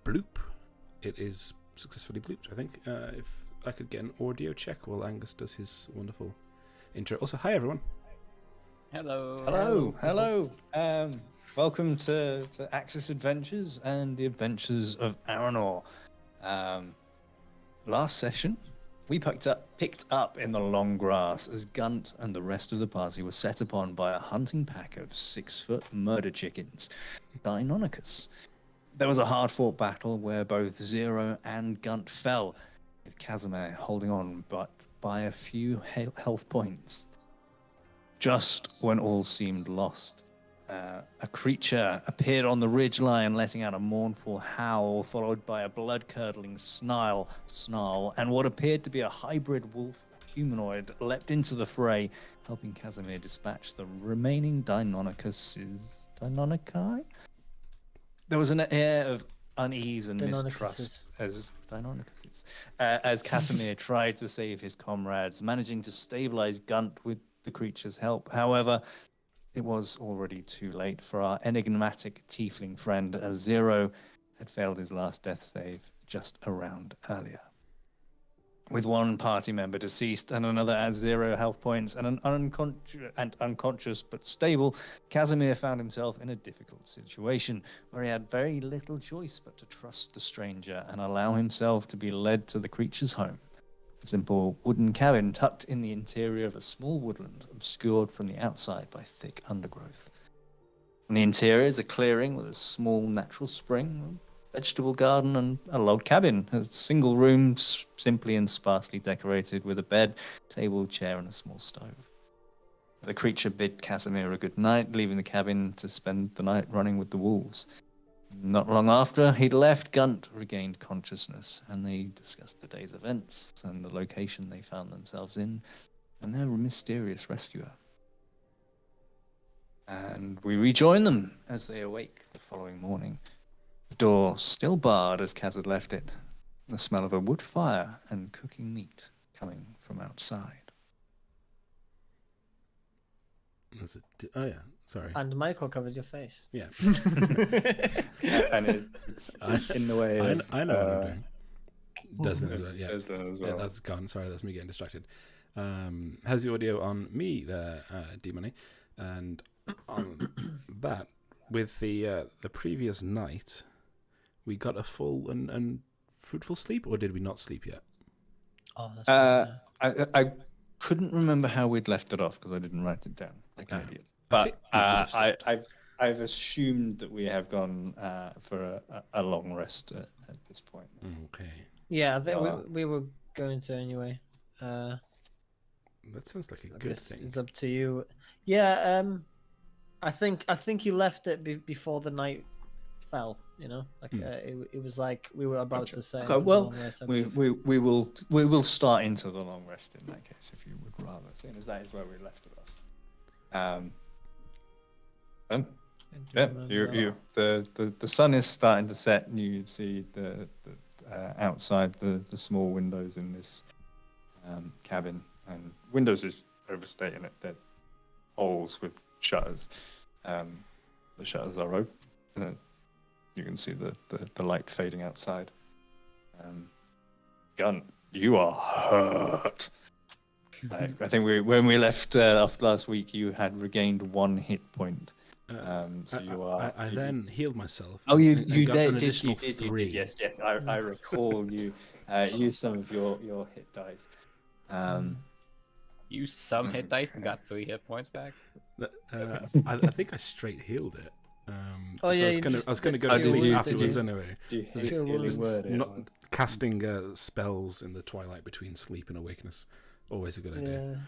bloop. It is successfully blooped, I think. If I could get an audio check while Angus does his wonderful intro. Also, hi everyone. Hello. Welcome to Axis Adventures and the Adventures of Arinor. Last session, we picked up in the long grass as Gunt and the rest of the party were set upon by a hunting pack of 6-foot murder chickens, Deinonychus. There was a hard-fought battle where both Zero and Gunt fell, with Casimir holding on but by a few health points. Just when all seemed lost, a creature appeared on the ridgeline, letting out a mournful howl, followed by a blood-curdling snarl, and what appeared to be a hybrid wolf humanoid leapt into the fray, helping Casimir dispatch the remaining Deinonychuses. Deinonychi? There was an air of unease and mistrust as Casimir tried to save his comrades, managing to stabilize Gunt with the creature's help. However, it was already too late for our enigmatic tiefling friend, as Zero had failed his last death save just a round earlier. With one party member deceased and another at 0 health points and an unconscious but stable, Casimir found himself in a difficult situation where he had very little choice but to trust the stranger and allow himself to be led to the creature's home. A simple wooden cabin tucked in the interior of a small woodland, obscured from the outside by thick undergrowth. On the interior is a clearing with a small natural spring, vegetable garden, and a log cabin. A single room, simply and sparsely decorated with a bed, table, chair, and a small stove. The creature bid Casimir a good night, leaving the cabin to spend the night running with the wolves. Not long after he'd left, Gunt regained consciousness, and they discussed the day's events and the location they found themselves in, and their mysterious rescuer. And we rejoin them as they awake the following morning. The door still barred as Kaz had left it. The smell of a wood fire and cooking meat coming from outside. Oh yeah, sorry. And Michael covered your face. Yeah. And it's in the way of... I know what I'm doing. Doesn't it? Yeah. As well. Yeah, that's gone. Sorry, that's me getting distracted. Has the audio on me there, D-Money. And on that, with the previous night, we got a full and fruitful sleep, or did we not sleep yet? Oh, that's right. I couldn't remember how we'd left it off because I didn't write it down like an idiot. But I've assumed that we have gone for a long rest at this point. Okay. Yeah, I think we were going to anyway. That sounds like a good thing. It's up to you. Yeah, I think you left it before the night fell. You know, like it was like we were about to say. Okay, well, we will start into the long rest in that case, if you would rather, seeing as that is where we left it off. And yeah, the sun is starting to set, and you see the outside the small windows in this cabin, and windows is overstating it. They're holes with shutters. The shutters are open. You can see the light fading outside. Gun, you are hurt. I think when we left after last week, you had regained 1 hit point. So you are. I then healed myself. Oh, you did. You did. Yes. I recall you used some of your hit dice. Used some hit dice and got 3 hit points back. I think I straight healed it. Oh yeah, I was gonna go to sleep afterwards anyway. Not casting spells in the twilight between sleep and awakeness, always a good idea.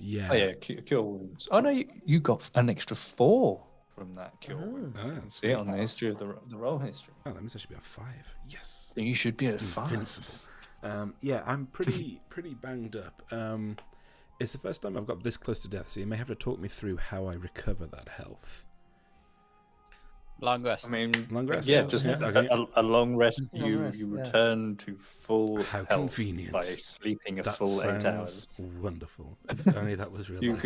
Yeah. Oh yeah, cure wounds. Oh no, you got an extra 4 from that cure wound. See it on the history of the roll history. Oh, that means I should be at 5. Yes. You should be at 5. Invincible. Yeah, I'm pretty banged up. It's the first time I've got this close to death, so you may have to talk me through how I recover that health. Long rest. I mean, long rest. Yeah, just okay. a long rest. You return to full How health convenient. by sleeping a That full 8 sounds hours. Wonderful. If only that was real. You life.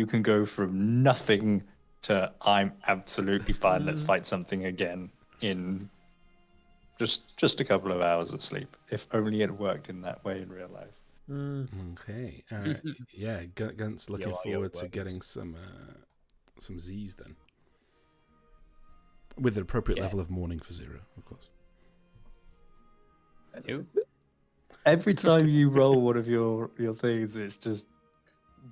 can go from nothing to I'm absolutely fine. Let's fight something again in just a couple of hours of sleep. If only it worked in that way in real life. Okay. Yeah, Gunt's looking Yo, forward to workers. getting some Z's then. With an appropriate Yeah. level of mourning for Zero, of course. Who? Every time you roll one of your things, it's just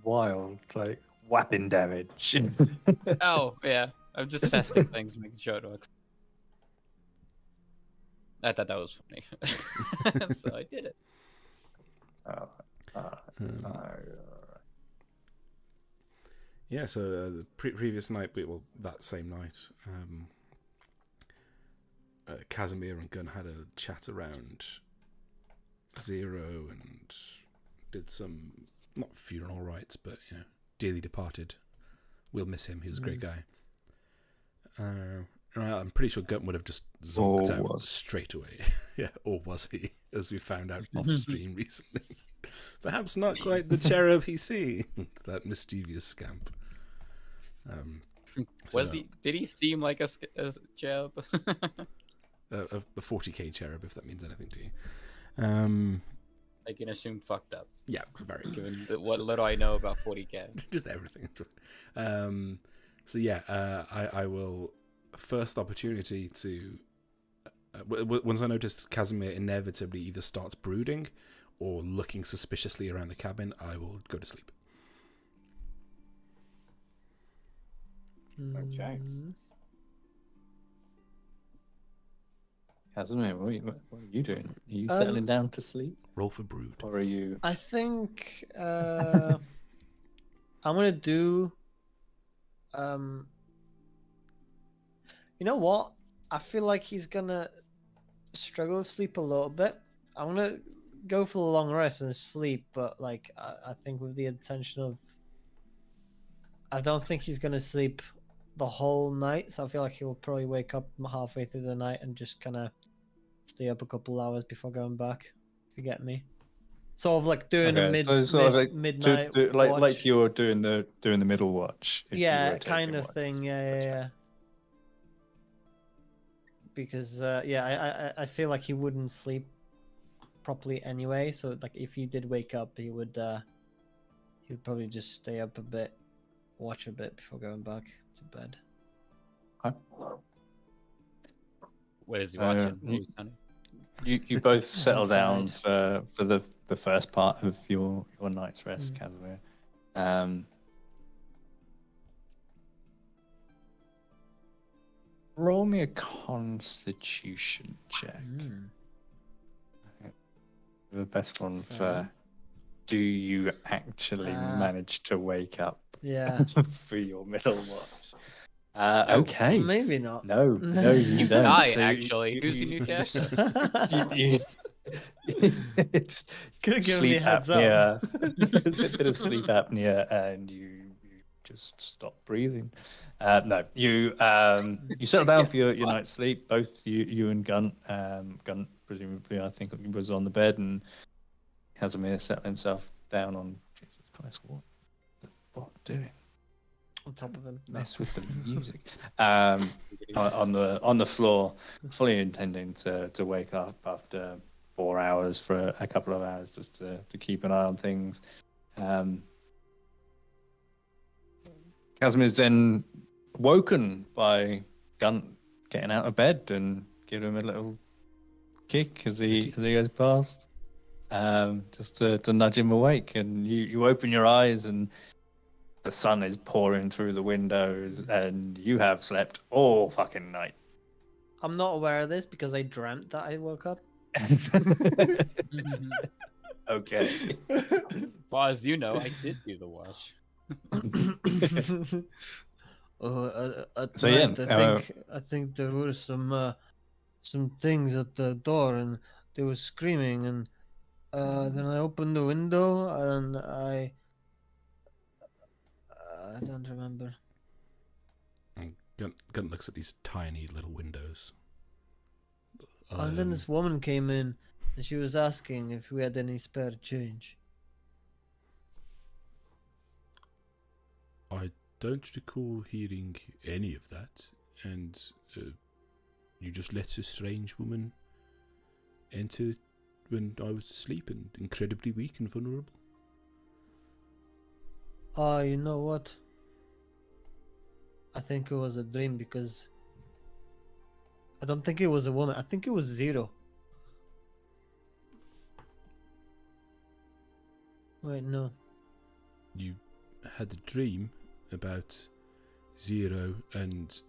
wild, like whapping damage. Oh, yeah. I'm just testing things, making sure it works. I thought that was funny. So I did it. Yeah, so the previous night, that same night, Casimir and Gunn had a chat around Zero and did some, not funeral rites, but, dearly departed. We'll miss him. He was a great guy. I'm pretty sure Gunn would have just zonked out straight away. Yeah, or was he? As we found out off stream recently. Perhaps not quite the cherub he seemed. That mischievous scamp. Was he? Did he seem like a cherub? A 40k cherub, if that means anything to you. I can assume fucked up. Yeah, very. Given what little I know about 40k. Just everything. So yeah, I will. First opportunity to. Once I notice Casimir inevitably either starts brooding or looking suspiciously around the cabin, I will go to sleep. Okay. Casimir, what are you doing? Are you settling down to sleep? Roll for brood. Or are you... I think I'm gonna do. You know what? I feel like he's gonna struggle with sleep a little bit. I'm gonna go for the long rest and sleep, but like I think with the intention of. I don't think he's gonna sleep the whole night, so I feel like he'll probably wake up halfway through the night and just kind of stay up a couple hours before going back. If you get me, sort of like doing a midnight watch. like you're doing the middle watch. If you Yeah, were kind taking of watches. thing. Yeah. Because I feel like he wouldn't sleep properly anyway. So like if he did wake up, he would probably just stay up a bit, watch a bit before going back to bed. Okay. What is he watching? Movies, honey? You both settle down Inside. for the first part of your night's rest, Casimir. Roll me a Constitution check. The best one for do you actually manage to wake up? Yeah. For your middle watch. Okay. Maybe not. No, you don't. Die, So actually. Who's your new guest? Could have given me sleep a heads apnea, up. a bit of sleep apnea, and you just stop breathing. No, you settle down for your night's sleep. Both you and Gunt. Gunt presumably, I think, was on the bed, and Casimir settled himself down on. Jesus Christ, what doing? On top of him. Mess with the music. On the floor, fully intending to wake up after 4 hours for a couple of hours just to keep an eye on things. Casimir's then woken by Gunt getting out of bed and giving him a little kick as he goes past, just to nudge him awake. And you open your eyes and the sun is pouring through the windows, and you have slept all fucking night. I'm not aware of this because I dreamt that I woke up. Okay. Far as you know, I did do the wash. At So, night, yeah, I think there were some things at the door, and they were screaming, and then I opened the window, and I don't remember. And Gunt looks at these tiny little windows. And then this woman came in, and she was asking if we had any spare change. I don't recall hearing any of that, and You just let a strange woman enter when I was asleep and incredibly weak and vulnerable. Oh, you know what? I think it was a dream because I don't think it was a woman. I think it was Zero. Wait, no. You had a dream about Zero, and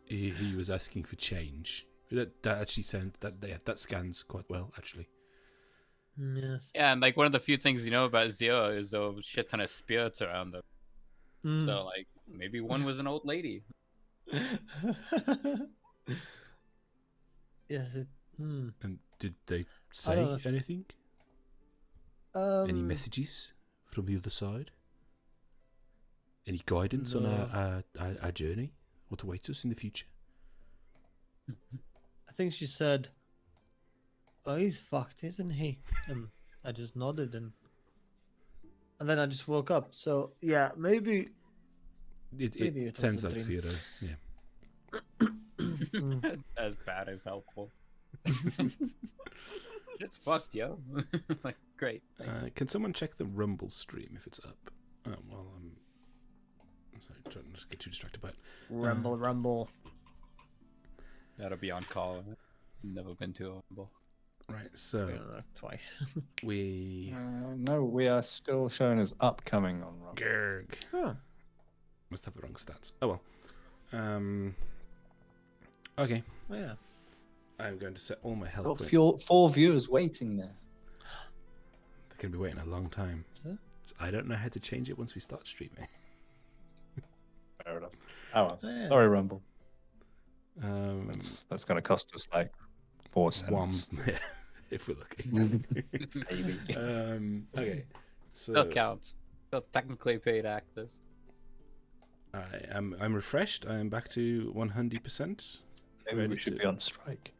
he was asking for change. That actually sounds that scans quite well, actually. Yes. Yeah, and like one of the few things you know about Zero is a shit ton of spirits around them. Mm. So like maybe one was an old lady. Yes. And did they I say don't know. anything? Any messages from the other side? Any guidance on our journey? What awaits us in the future? I think she said, "Oh, he's fucked, isn't he?" And I just nodded, and then I just woke up. So yeah, maybe Maybe It it was sounds a like dream. Zero. Yeah. As bad as helpful. It's fucked, yo. Like great. Can someone check the Rumble stream if it's up? Well, I'm sorry, trying not to get too distracted by it. rumble, rumble. That'll be on call. Never been to a rumble. Right, so Twice. we No, we are still shown as upcoming on Rumble. Gerg. Huh. Must have the wrong stats. Oh well. Okay. Yeah. I'm going to set all my health. Got four viewers waiting there. They're going to be waiting a long time. Is it? So I don't know how to change it once we start streaming. Fair enough. Oh well. Yeah. Sorry, Rumble. That's That's going to cost us like 4 cents. if we're lucky. Maybe. Okay. So Still counts. Still technically paid actors. I'm refreshed. I am back to 100%. Maybe we should be on strike.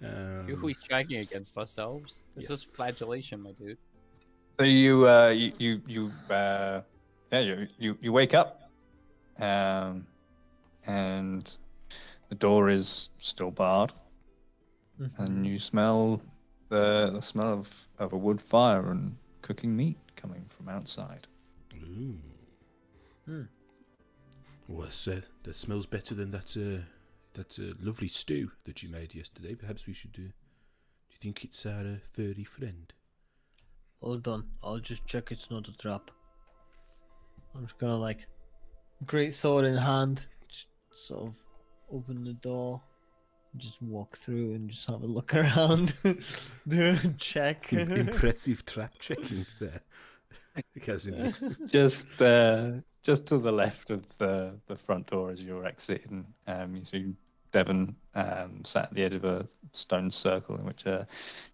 Who are we striking against ourselves? This yes. is flagellation, my dude. So you wake up, and the door is still barred, and you smell the smell of a wood fire and cooking meat coming from outside. Ooh. Well, that smells better than that lovely stew that you made yesterday. Perhaps we should. Do you think it's our furry friend? Hold on. I'll just check it's not a trap. I'm just gonna great sword in hand, just sort of open the door, just walk through and just have a look around, do a check. Impressive trap checking there. Because Just to the left of the front door as you're exiting, you see Devon sat at the edge of a stone circle in which a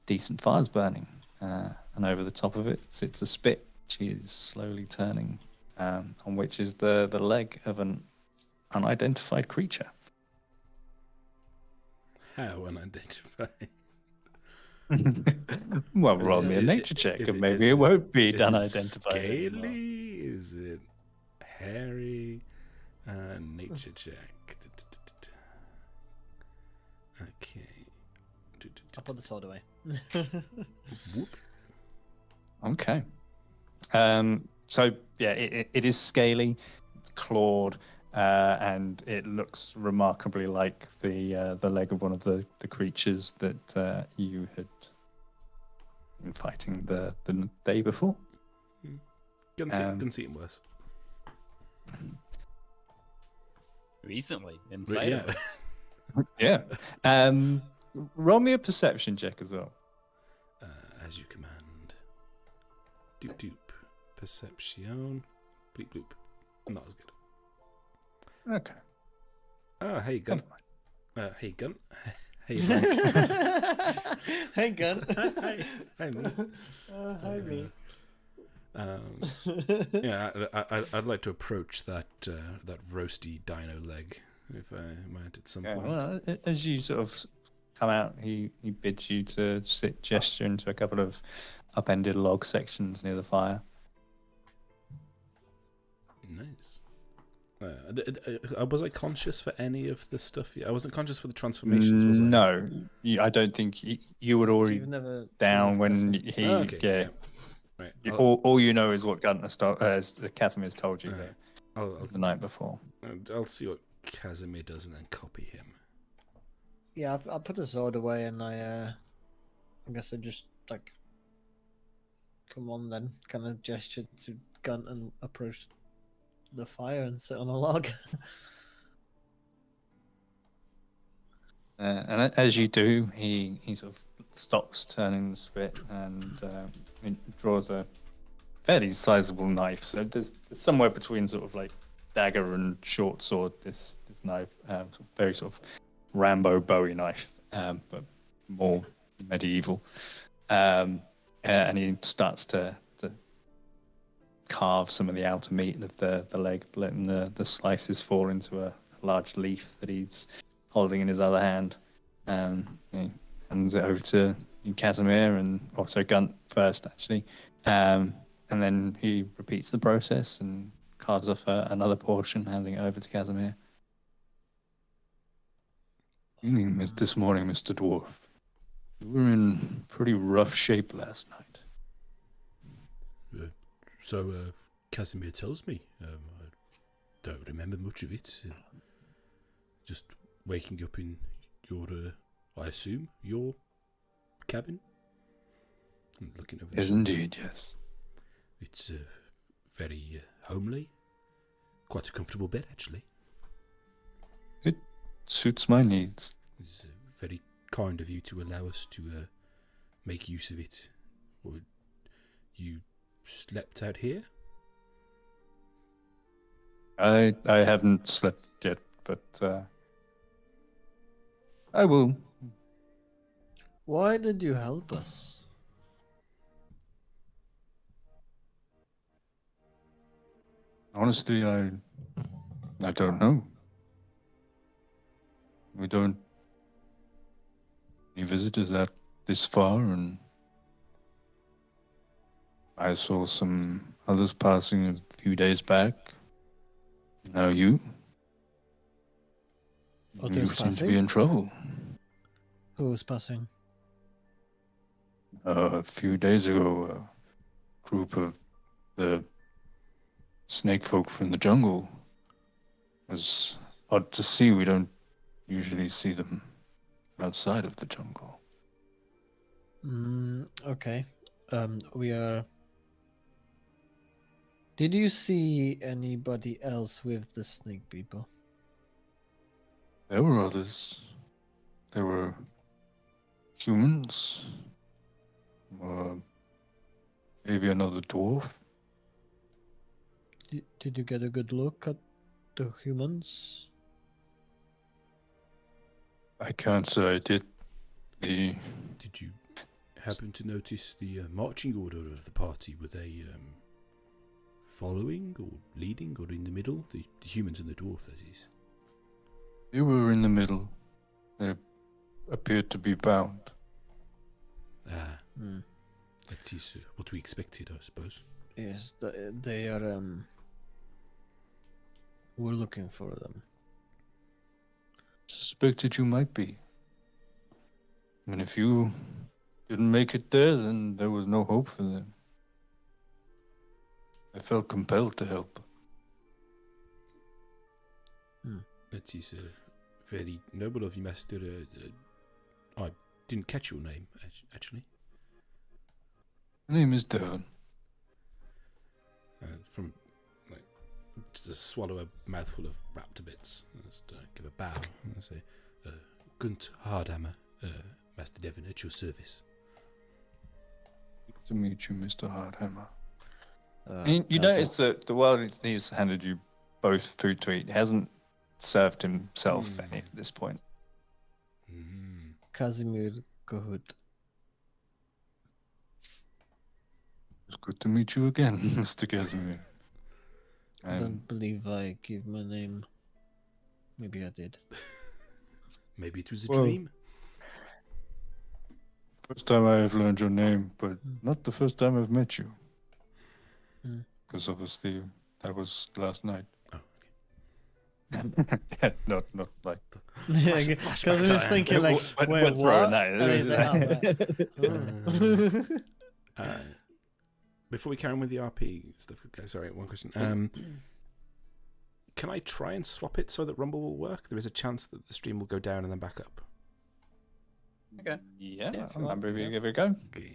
decent fire's burning. And over the top of it sits a spit, which is slowly turning, on which is the leg of an unidentified creature. How unidentified? Well, roll me a nature check, and maybe it won't be unidentified. Scaly? Is it hairy? Nature check. Okay. I'll put the sword away. Whoop. Okay. So yeah, it is scaly, it's clawed, and it looks remarkably like the leg of one of the creatures that you had been fighting the day before. Can see him worse. Recently, inside of it. Yeah. Roll me a perception check as well. As you command. Doop doop. Perception. Bleep bloop. Not as good. Okay. Oh, hey, Gun. Never Hey, Gun. Hey, Mike. Hey, gun. Hey, me. Hi, me. Yeah, I'd like to approach that roasty dino leg if I might at some point. Well, as you sort of come out, he bids you to sit, gesture into a couple of upended log sections near the fire. Nice. Was I conscious for any of the stuff? I wasn't conscious for the transformations, was I? No, I don't think you would So already you've never seen down this when person? he. Oh, okay. Yeah. Right. All you know is what Casimir's told you the night before. I'll see what Casimir does and then copy him. Yeah, I put the sword away and I guess I just like, come on then, kind of gestured to Gunt and approached the fire and sit on a log. And as you do, he sort of stops turning the spit and he draws a fairly sizable knife. So there's somewhere between sort of like dagger and short sword. This knife, very sort of Rambo Bowie knife, but more medieval. And he starts to carve some of the outer meat of the leg, letting the slices fall into a large leaf that he's holding in his other hand. He hands it over to Casimir and also Gunt first, actually. And then he repeats the process and carves off another portion, handing it over to Casimir. Feeling this morning, Mr. Dwarf. You were in pretty rough shape last night. So Casimir tells me. I don't remember much of it. Just waking up in your, I assume, your cabin? And looking over. Yes, indeed, yes. It's very homely. Quite a comfortable bed, actually. It suits my needs. It's very kind of you to allow us to make use of it. Or you slept out here? I haven't slept yet, but I will. Why did you help us? Honestly, I don't know. We don't any visitors that this far, and I saw some others passing a few days back. Now you Others seem to passing? be in trouble. Who was passing? A few days ago, a group of the snake folk from the jungle. It was odd to see. We don't usually see them outside of the jungle. Okay. We are. Did you see anybody else with the snake people? There were others. There were humans. Maybe another dwarf. Did you get a good look at the humans? I can't say I did. Did you happen to notice the marching order of the party? Were they following or leading or in the middle? The humans and the dwarf, that is. They were in the middle. They appeared to be bound. That is what we expected, I suppose. Yes, they are. We're looking for them. Suspected you might be. And if you didn't make it there, then there was no hope for them. I felt compelled to help. That is very noble of you, Master. I didn't catch your name, actually. My name is Devon. From just swallow a mouthful of raptor bits. Just give a bow and say, Gunt Hardhammer, Master Devon, at your service. Good to meet you, Mr. Hardhammer. that's You notice that the world he's handed you both food to eat hasn't served himself any at this point. Casimir Gohut. It's good to meet you again, Mr. Casimir. I don't believe I gave my name. Maybe I did. Maybe it was a Well, dream. First time I have learned your name, but not the first time I've met you. Because obviously that was last night. Oh, Yeah, not like. Yeah, Flash- because flashback I was time. thinking like, We're wait, throwing what? that. And he's like, oh, right. Before we carry on with the RP stuff, okay, sorry, one question. Can I try and swap it so that Rumble will work? There is a chance that the stream will go down and then back up. Okay. Yeah, Yeah, I'm happy yeah. to give it a go. Okay.